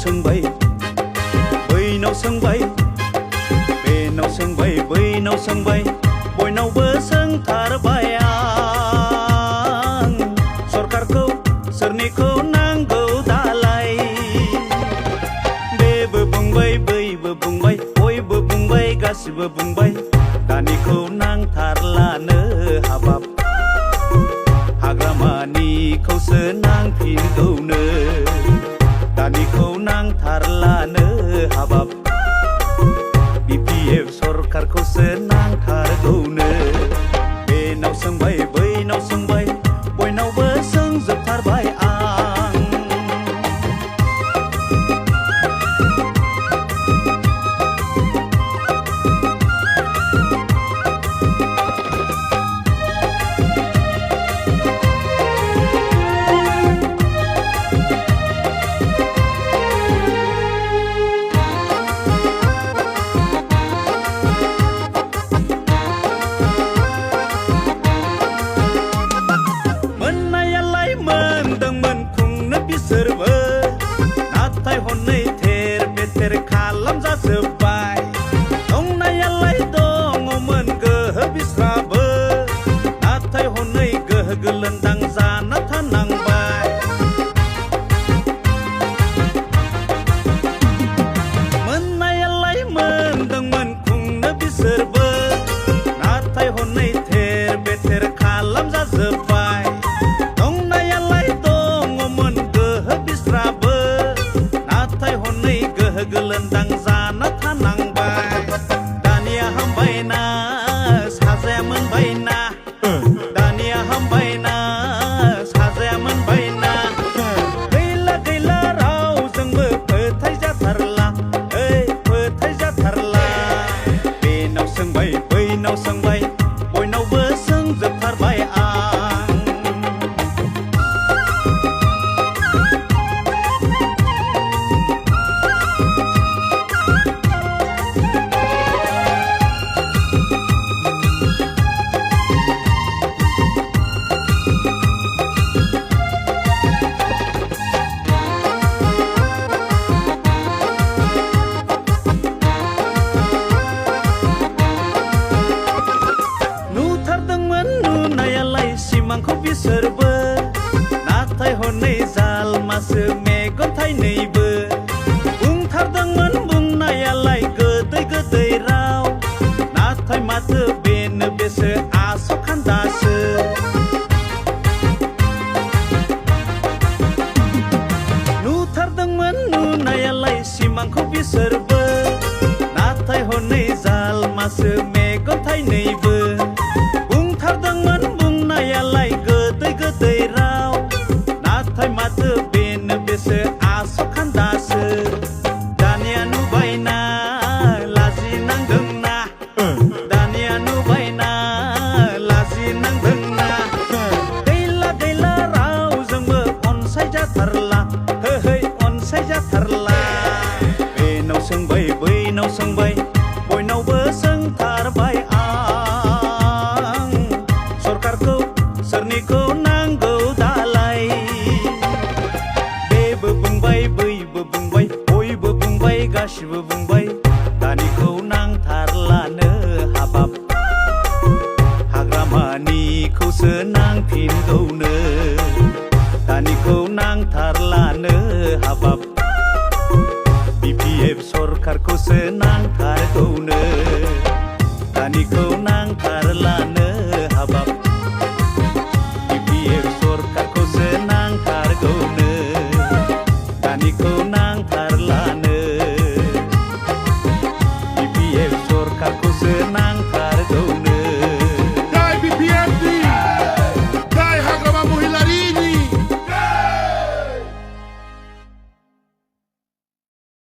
सोंबाय बैनाव सोंबाय बेनाव सोंबाय बैनाव सोंबाय बयनावबो सोंथारबाय आं सरकारखौ सोरनिखौ नांगौ दालाय बेबो बुंबाय बैबो बुंबाय बयबो बुंबाय गासिबो बुंबाय दानिखौ नांथारलानो हाबाब हाग्रामानिखौसो नांफिनगौनो दानिखौ नांथारलानो हाबाब BPF सरकारखौसो नांथारगौनो बेनाव सोंबाय बैनाव सोंबाय बयनावबो सोंजोबथारबाय आं बिसोरबो नाथाय हनै थेर बेथेर खालामजाजोब्बाय दंनायालाय दङमोन गोहो बिस्राबो नाथाय हनै गोहो गोलोन्दां जाना थानांबाय मोननायालाय मोनदोंमोन खुंनो बिसोरबो नाथाय हनै थेर बेथेर खालामजाजोब्बाय गोलोन्दां जाना थानांबाय दानिया हामबायना साजाया मोनबायना दानिया हामबायना साजाया मोनबायना गैला गैला रावजोंबो फोथायजाथारला फोथायजाथारला बेनाव सोंबाय बैनाव सोंबाय बयनावबो सोंजोबथारबाय आं सिमांखौ बिसोरबो नाथाय हनै जालमासो मेगन थाइनैबो बुंथारदोंमोन बुंनायालाय गोदै गोदै राव नाथाय माथो बेनो बेसो आसखान्दासो नुथारदोंमोन नुनायालाय सिमांखौ बिसोरबो नाथाय हनै जालमासो मेगन थाइनैबो बुंथारदोंमोन बुंनायालाय गोदै गोदै राव नाथाय माथो बेनो बेसो आसखान्दासो दानिया नुबायना लाजिनांदोंना दानिया नुबायना लाजिनांदोंना गैला गैला रावजोंबो अनसायजाथारला अनसायजाथारला बेनाव सोंबाय बैनाव सोंबाय बयनावबो सोंथारबाय आं सरकारखौ सोरनिखौ नांगौ दालाय बेबो बुंबाय बैबो बुंबाय बयबो बुंबाय गासिबो बुंबाय दानिखौ नांथारलानो हाबाब हाग्रामानिखौसो नांफिनगौनो दानिखौ नांथारलानो हाबाब BPF सरकारखौसो नांथारगौनो दानिखौ नांथारलानो हाबाब BPF सरकारखौसो नांथारगौनो दानिखौ नांथारलानो BPF सरकारखौसो